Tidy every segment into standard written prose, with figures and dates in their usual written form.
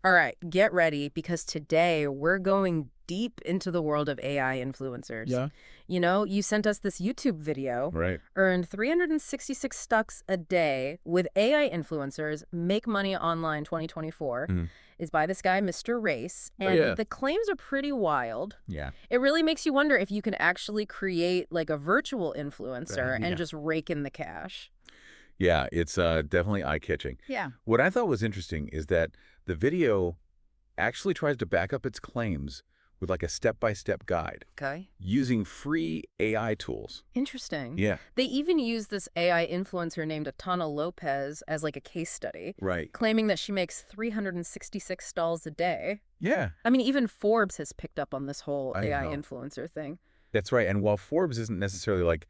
All right, get ready because today we're going deep into the world of AI influencers. Yeah. You sent us this YouTube video, Right. earn 366 stocks a day with AI influencers, make money online 2024, Mhm. is by this guy, Mr. Reis. Oh, And yeah. the claims are pretty wild. Yeah. It really makes you wonder if you can actually create like a virtual influencer and Yeah. just rake in the cash. Yeah, it's definitely eye-catching. Yeah. What I thought was interesting is that the video actually tries to back up its claims with like a step-by-step guide Okay. using free AI tools. Interesting. Yeah. They even use this AI influencer named Atana Lopez as like a case study, Right. claiming that she makes 366 stalls a day. Yeah, I mean, even Forbes has picked up on this whole I AI know. influencer thing. That's right. And while Forbes isn't necessarily like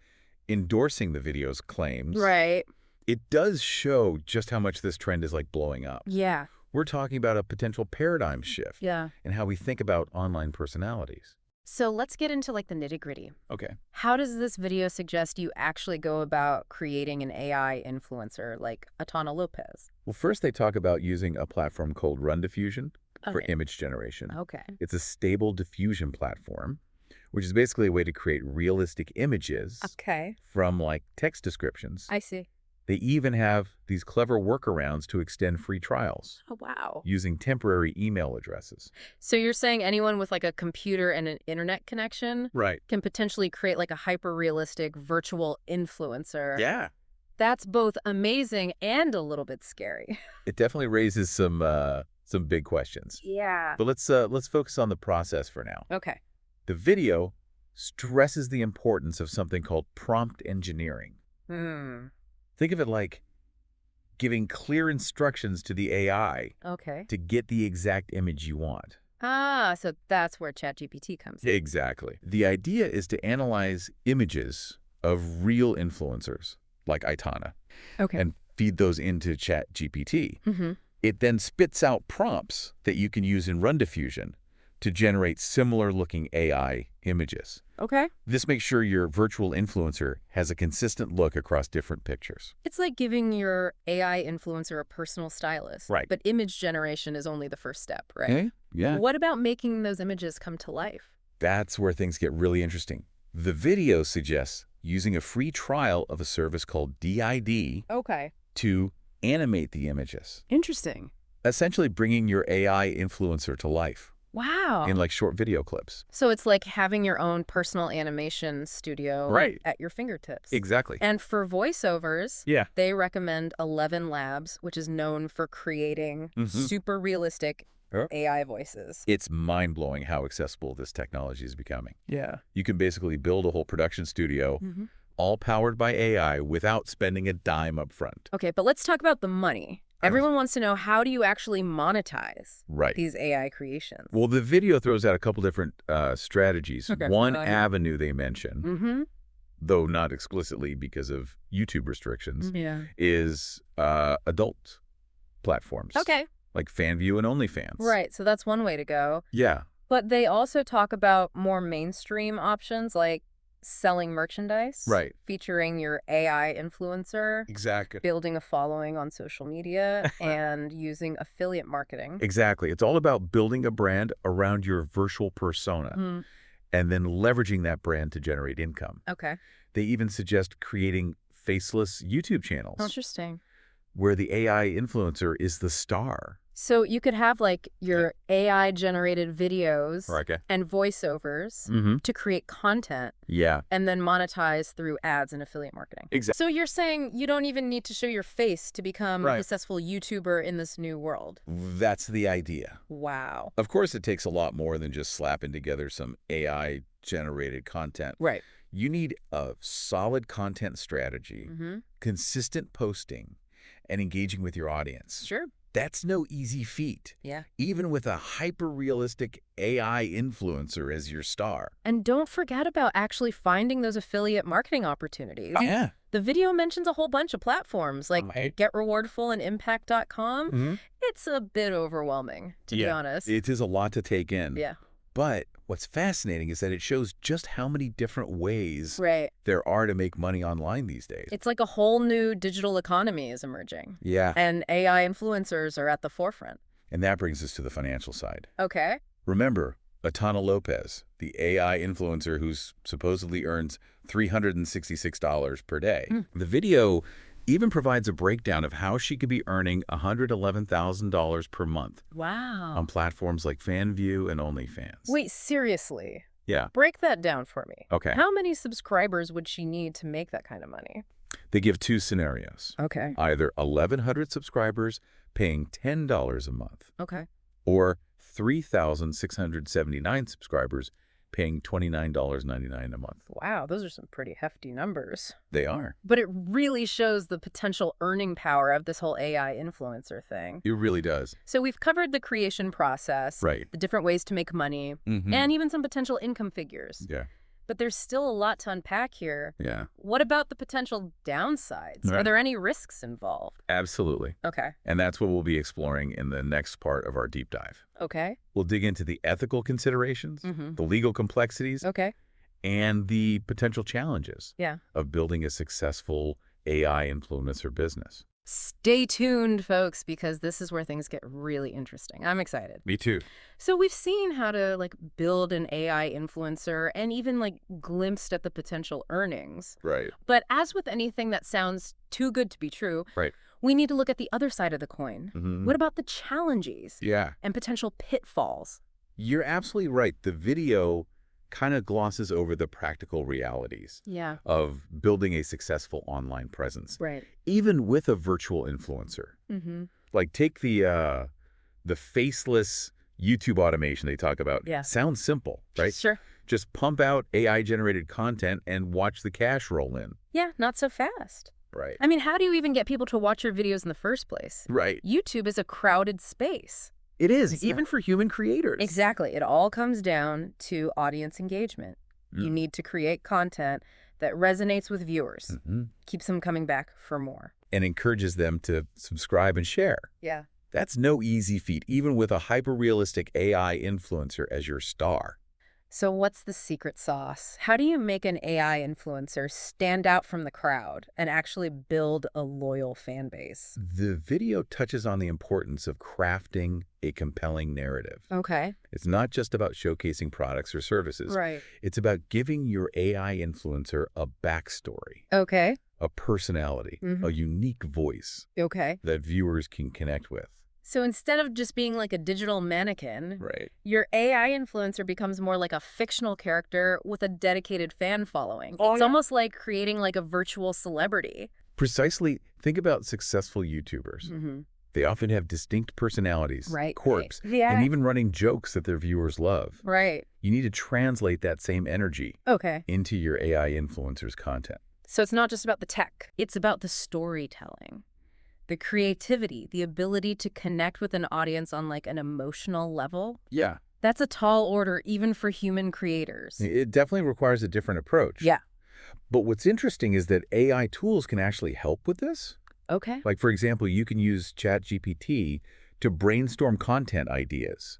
endorsing the video's claims, Right. it does show just how much this trend is like blowing up. Yeah. We're talking about a potential paradigm shift Yeah. in how we think about online personalities. So let's get into like the nitty-gritty. Okay. How does this video suggest you actually go about creating an AI influencer like Atana Lopez? Well, first they talk about using a platform called Run Diffusion for Okay. image generation. Okay. It's a stable diffusion platform, which is basically a way to create realistic images Okay. from like text descriptions. I see. They even have these clever workarounds to extend free trials Oh, wow. using temporary email addresses. So you're saying anyone with like a computer and an internet connection Right. can potentially create like a hyper-realistic virtual influencer. Yeah. That's both amazing and a little bit scary. It definitely raises some big questions. Yeah. But let's focus on the process for now. Okay. The video stresses the importance of something called prompt engineering. Think of it like giving clear instructions to the AI Okay. to get the exact image you want. Ah, so that's where ChatGPT comes in. Exactly. The idea is to analyze images of real influencers, like Aitana, Okay. and feed those into ChatGPT. Mm-hmm. It then spits out prompts that you can use in Run Diffusion to generate similar-looking AI images. Okay. This makes sure your virtual influencer has a consistent look across different pictures. It's like giving your AI influencer a personal stylist. Right. But image generation is only the first step, right? Okay? Yeah. What about making those images come to life? That's where things get really interesting. The video suggests using a free trial of a service called DID Okay. to animate the images, Interesting. essentially bringing your AI influencer to life Wow. in like short video clips. So it's like having your own personal animation studio Right. at your fingertips. Exactly. And for voiceovers, Yeah. they recommend 11 Labs, which is known for creating super realistic Yep. AI voices. It's mind-blowing how accessible this technology is becoming. Yeah. You can basically build a whole production studio all powered by AI without spending a dime up front. Okay, but let's talk about the money. Everyone wants to know, how do you actually monetize Right. these AI creations? Well, the video throws out a couple different strategies. Okay. One Go ahead. avenue they mention, though not explicitly because of YouTube restrictions, Yeah. is adult platforms. Okay. Like FanView and OnlyFans. Right, so that's one way to go. Yeah. But they also talk about more mainstream options like selling merchandise. Right. Featuring your AI influencer. Exactly. Building a following on social media, and using affiliate marketing. Exactly. It's all about building a brand around your virtual persona and then leveraging that brand to generate income. Okay. They even suggest creating faceless YouTube channels Interesting. where the AI influencer is the star. So you could have like your AI-generated videos Okay. and voiceovers to create content Yeah. and then monetize through ads and affiliate marketing. Exactly. So you're saying you don't even need to show your face to become a Right. successful YouTuber in this new world. That's the idea. Wow. Of course, it takes a lot more than just slapping together some AI-generated content. Right. You need a solid content strategy, consistent posting, and engaging with your audience. Sure. That's no easy feat, Yeah. even with a hyper-realistic AI influencer as your star. And don't forget about actually finding those affiliate marketing opportunities. Yeah. The video mentions a whole bunch of platforms like Right. GetRewardful and Impact.com. It's a bit overwhelming, to be honest. It is a lot to take in. Yeah. But what's fascinating is that it shows just how many different ways Right. there are to make money online these days. It's like a whole new digital economy is emerging. Yeah. And AI influencers are at the forefront. And that brings us to the financial side. Okay. Remember, Atana Lopez, the AI influencer who's supposedly earns $366 per day. The video even provides a breakdown of how she could be earning $111,000 per month Wow. on platforms like FanView and OnlyFans. Wait, seriously? Yeah. Break that down for me. Okay. How many subscribers would she need to make that kind of money? They give two scenarios. Okay. Either 1,100 subscribers paying $10 a month, Okay. or 3,679 subscribers paying $29.99 a month. Wow, those are some pretty hefty numbers. They are. But it really shows the potential earning power of this whole AI influencer thing. It really does. So we've covered the creation process, Right. the different ways to make money, and even some potential income figures. Yeah. But there's still a lot to unpack here. Yeah. What about the potential downsides? Are Right. there any risks involved? Absolutely. Okay. And that's what we'll be exploring in the next part of our deep dive. Okay. We'll dig into the ethical considerations, Mm-hmm. the legal complexities, Okay. and the potential challenges Yeah. of building a successful AI influencer business. Stay tuned, folks, because this is where things get really interesting. I'm excited. Me too. So we've seen how to build an AI influencer and even glimpsed at the potential earnings. Right. But as with anything that sounds too good to be true, Right. we need to look at the other side of the coin. Mm-hmm. What about the challenges Yeah. and potential pitfalls? You're absolutely right. The video kind of glosses over the practical realities Yeah. of building a successful online presence, Right. even with a virtual influencer. Mm-hmm. Like take the faceless YouTube automation they talk about. Yeah. Sounds simple, right? Sure. Just pump out AI-generated content and watch the cash roll in. Yeah, not so fast. Right. I mean, how do you even get people to watch your videos in the first place? Right. YouTube is a crowded space. It is, It's even not- for human creators. Exactly. It all comes down to audience engagement. You need to create content that resonates with viewers, Mm-hmm. keeps them coming back for more. And encourages them to subscribe and share. Yeah. That's no easy feat, even with a hyper-realistic AI influencer as your star. So what's the secret sauce? How do you make an AI influencer stand out from the crowd and actually build a loyal fan base? The video touches on the importance of crafting a compelling narrative. Okay. It's not just about showcasing products or services. Right. It's about giving your AI influencer a backstory, Okay. a personality, a unique voice Okay. that viewers can connect with. So instead of just being like a digital mannequin, Right. your AI influencer becomes more like a fictional character with a dedicated fan following. Oh, It's yeah. almost like creating a virtual celebrity. Precisely, think about successful YouTubers. Mm-hmm. They often have distinct personalities, Right. quirks, Yeah. and even running jokes that their viewers love. Right. You need to translate that same energy Okay. into your AI influencer's content. So it's not just about the tech. It's about the storytelling, the creativity, the ability to connect with an audience on an emotional level. Yeah. That's a tall order even for human creators. It definitely requires a different approach. Yeah. But what's interesting is that AI tools can actually help with this. Okay. Like, for example, you can use ChatGPT to brainstorm content ideas,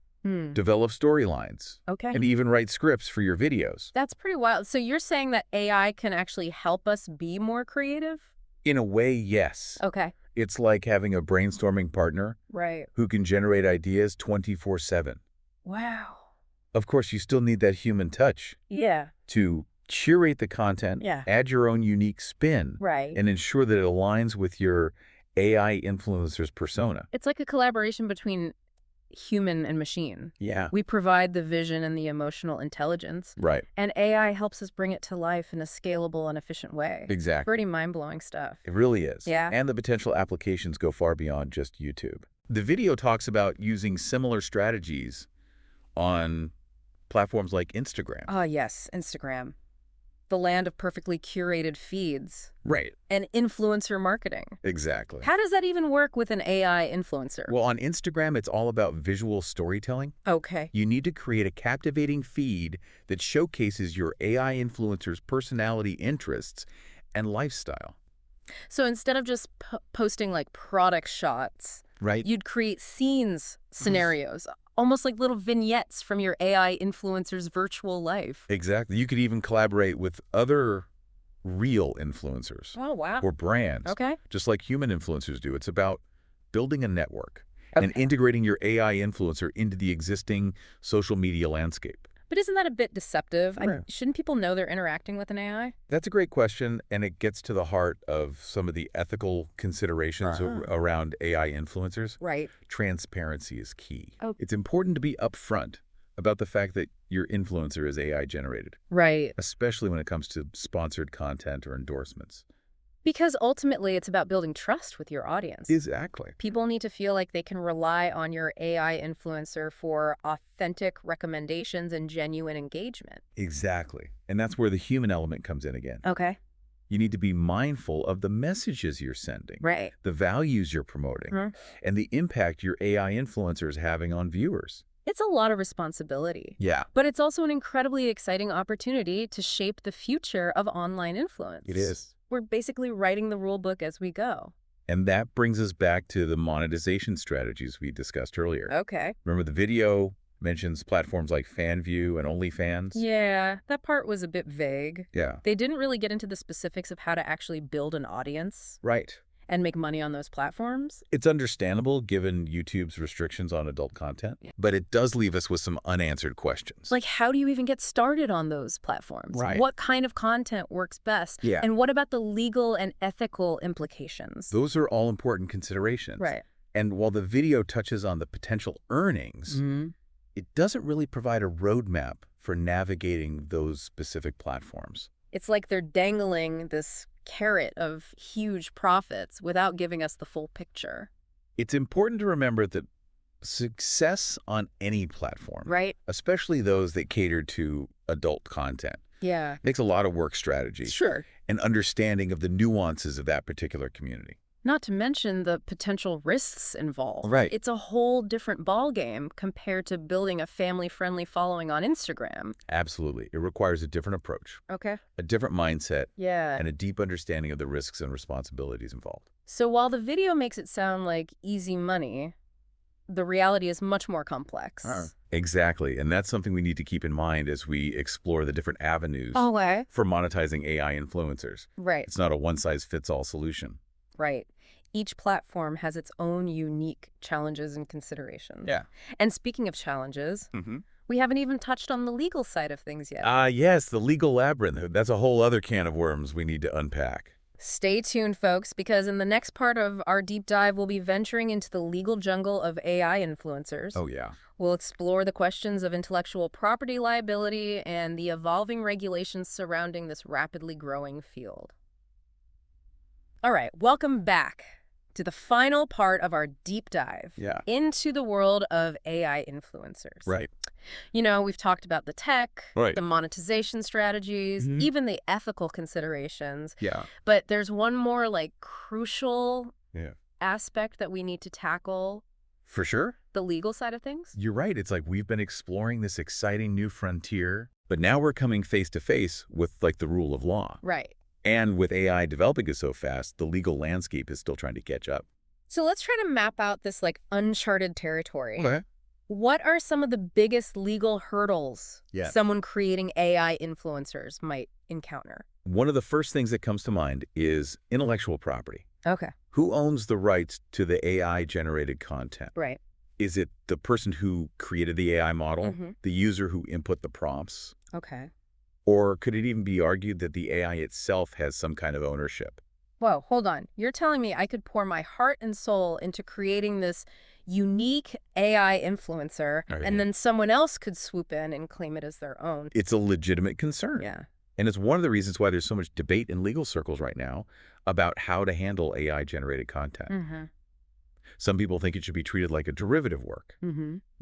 develop storylines, Okay. and even write scripts for your videos. That's pretty wild. So you're saying that AI can actually help us be more creative? In a way, yes. Okay. It's like having a brainstorming partner Right. who can generate ideas 24/7. Wow. Of course, you still need that human touch Yeah. to curate the content, Yeah. add your own unique spin, Right. and ensure that it aligns with your AI influencer's persona. It's like a collaboration between human and machine. Yeah. We provide the vision and the emotional intelligence, Right. and AI helps us bring it to life in a scalable and efficient way. Exactly. Pretty mind-blowing stuff. It really is. Yeah. And the potential applications go far beyond just YouTube. The video talks about using similar strategies on platforms like Instagram. Ah, yes, Instagram. The land of perfectly curated feeds Right. and influencer marketing. Exactly. How does that even work with an AI influencer? Well, on Instagram, it's all about visual storytelling. Okay. You need to create a captivating feed that showcases your AI influencer's personality, interests, and lifestyle. So instead of just posting product shots, Right? you'd create scenes, scenarios, almost like little vignettes from your AI influencer's virtual life. Exactly. You could even collaborate with other real influencers Oh, wow. or brands, Okay. just like human influencers do. It's about building a network and integrating your AI influencer into the existing social media landscape. But isn't that a bit deceptive? Right. Shouldn't people know they're interacting with an AI? That's a great question, and it gets to the heart of some of the ethical considerations around AI influencers. Right. Transparency is key. Oh. It's important to be upfront about the fact that your influencer is AI generated, Right. especially when it comes to sponsored content or endorsements. Because ultimately it's about building trust with your audience. Exactly. People need to feel like they can rely on your AI influencer for authentic recommendations and genuine engagement. Exactly. And that's where the human element comes in again. Okay. You need to be mindful of the messages you're sending, Right. the values you're promoting, and the impact your AI influencer is having on viewers. It's a lot of responsibility. Yeah. But it's also an incredibly exciting opportunity to shape the future of online influence. It is. We're basically writing the rule book as we go. And that brings us back to the monetization strategies we discussed earlier. Okay. Remember the video mentions platforms like FanView and OnlyFans? Yeah, that part was a bit vague. Yeah. They didn't really get into the specifics of how to actually build an audience Right. and make money on those platforms. It's understandable given YouTube's restrictions on adult content, but it does leave us with some unanswered questions. Like, how do you even get started on those platforms? Right. What kind of content works best? Yeah. And what about the legal and ethical implications? Those are all important considerations. Right. And while the video touches on the potential earnings, it doesn't really provide a roadmap for navigating those specific platforms. It's like they're dangling this carrot of huge profits without giving us the full picture. It's important to remember that success on any platform, Right. especially those that cater to adult content, Yeah. takes a lot of work strategy Sure. and understanding of the nuances of that particular community. Not to mention the potential risks involved. Right. It's a whole different ballgame compared to building a family-friendly following on Instagram. Absolutely. It requires a different approach, Okay. a different mindset, Yeah. and a deep understanding of the risks and responsibilities involved. So while the video makes it sound like easy money, the reality is much more complex. Exactly. And that's something we need to keep in mind as we explore the different avenues Okay. for monetizing AI influencers. Right. It's not a one-size-fits-all solution. Right. Each platform has its own unique challenges and considerations. Yeah. And speaking of challenges, we haven't even touched on the legal side of things yet. Yes, the legal labyrinth. That's a whole other can of worms we need to unpack. Stay tuned, folks, because in the next part of our deep dive, we'll be venturing into the legal jungle of AI influencers. Oh, yeah. We'll explore the questions of intellectual property liability and the evolving regulations surrounding this rapidly growing field. All right, welcome back to the final part of our deep dive into the world of AI influencers. Right. You know, we've talked about the tech, Right. the monetization strategies, even the ethical considerations. Yeah. But there's one more, like, crucial Yeah. aspect that we need to tackle, For sure. the legal side of things. You're right. It's like we've been exploring this exciting new frontier, but now we're coming face to face with like the rule of law. Right. And with AI developing it so fast, the legal landscape is still trying to catch up. So let's try to map out this, like, uncharted territory. Okay. What are some of the biggest legal hurdles someone creating AI influencers might encounter? One of the first things that comes to mind is intellectual property. Okay. Who owns the rights to the AI-generated content? Right. Is it the person who created the AI model, the user who input the prompts? Okay. Or could it even be argued that the AI itself has some kind of ownership? Whoa, hold on. You're telling me I could pour my heart and soul into creating this unique AI influencer, and then someone else could swoop in and claim it as their own? It's a legitimate concern. Yeah. And it's one of the reasons why there's so much debate in legal circles right now about how to handle AI-generated content. Some people think it should be treated like a derivative work,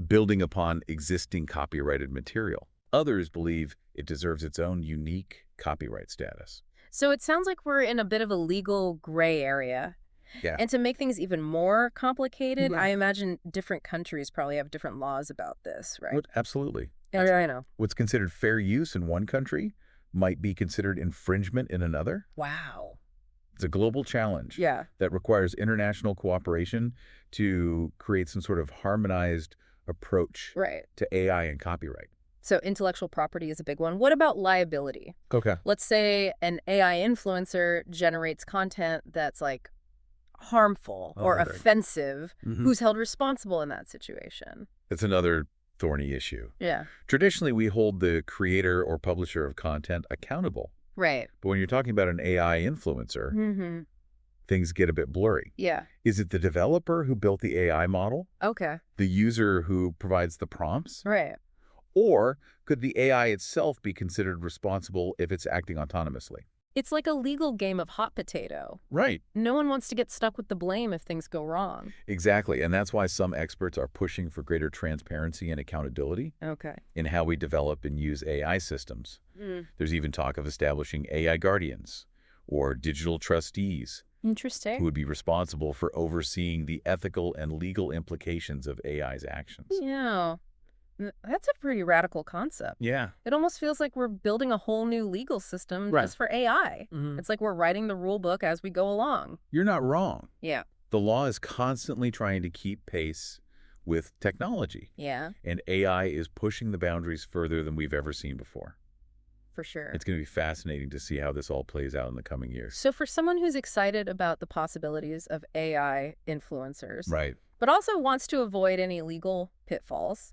building upon existing copyrighted material. Others believe it deserves its own unique copyright status. So it sounds like we're in a bit of a legal gray area. Yeah. And to make things even more complicated, I imagine different countries probably have different laws about this, right? Absolutely. Yeah, I know. What's considered fair use in one country might be considered infringement in another. Wow. It's a global challenge that requires international cooperation to create some sort of harmonized approach to AI and copyright. So intellectual property is a big one. What about liability? Okay. Let's say an AI influencer generates content that's, like, harmful Oh, or right. offensive, who's held responsible in that situation? It's another thorny issue. Yeah. Traditionally, we hold the creator or publisher of content accountable. Right. But when you're talking about an AI influencer, Mm-hmm. things get a bit blurry. Yeah. Is it the developer who built the AI model? Okay. The user who provides the prompts? Right. Or could the AI itself be considered responsible if it's acting autonomously? It's like a legal game of hot potato. Right. No one wants to get stuck with the blame if things go wrong. Exactly. And that's why some experts are pushing for greater transparency and accountability Okay. in how we develop and use AI systems. Mm. There's even talk of establishing AI guardians or digital trustees who Interesting. would be responsible for overseeing the ethical and legal implications of AI's actions. Yeah. That's a pretty radical concept. Yeah. It almost feels like we're building a whole new legal system Right. just for AI. It's like we're writing the rule book as we go along. You're not wrong. Yeah. The law is constantly trying to keep pace with technology, Yeah, and AI is pushing the boundaries further than we've ever seen before. for sure. It's going to be fascinating to see how this all plays out in the coming years. So for someone who's excited about the possibilities of AI influencers, Right. but also wants to avoid any legal pitfalls,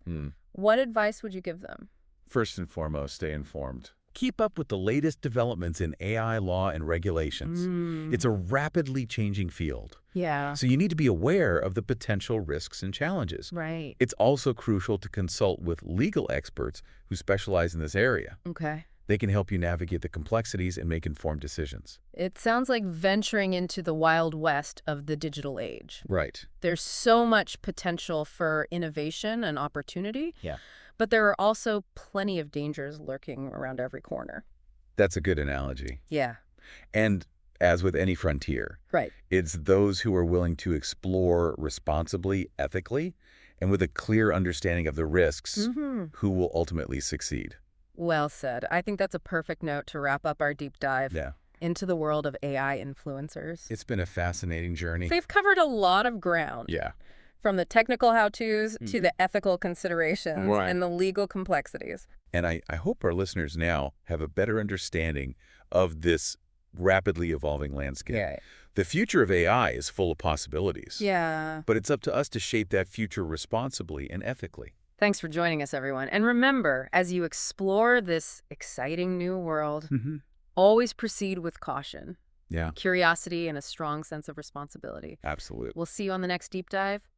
what advice would you give them? First and foremost, stay informed. Keep up with the latest developments in AI law and regulations. It's a rapidly changing field, Yeah. so you need to be aware of the potential risks and challenges. Right. It's also crucial to consult with legal experts who specialize in this area. Okay. They can help you navigate the complexities and make informed decisions. It sounds like venturing into the wild west of the digital age. Right. There's so much potential for innovation and opportunity. Yeah. But there are also plenty of dangers lurking around every corner. That's a good analogy. Yeah. And as with any frontier, Right. it's those who are willing to explore responsibly, ethically, and with a clear understanding of the risks who will ultimately succeed. Well said. I think that's a perfect note to wrap up our deep dive Yeah. into the world of AI influencers. It's been a fascinating journey. We've covered a lot of ground, Yeah. from the technical how-tos to the ethical considerations Right. and the legal complexities. And I hope our listeners now have a better understanding of this rapidly evolving landscape. Yeah. The future of AI is full of possibilities. Yeah. But it's up to us to shape that future responsibly and ethically. Thanks for joining us, everyone. And remember, as you explore this exciting new world, always proceed with caution, Yeah, curiosity, and a strong sense of responsibility. absolutely. We'll see you on the next deep dive.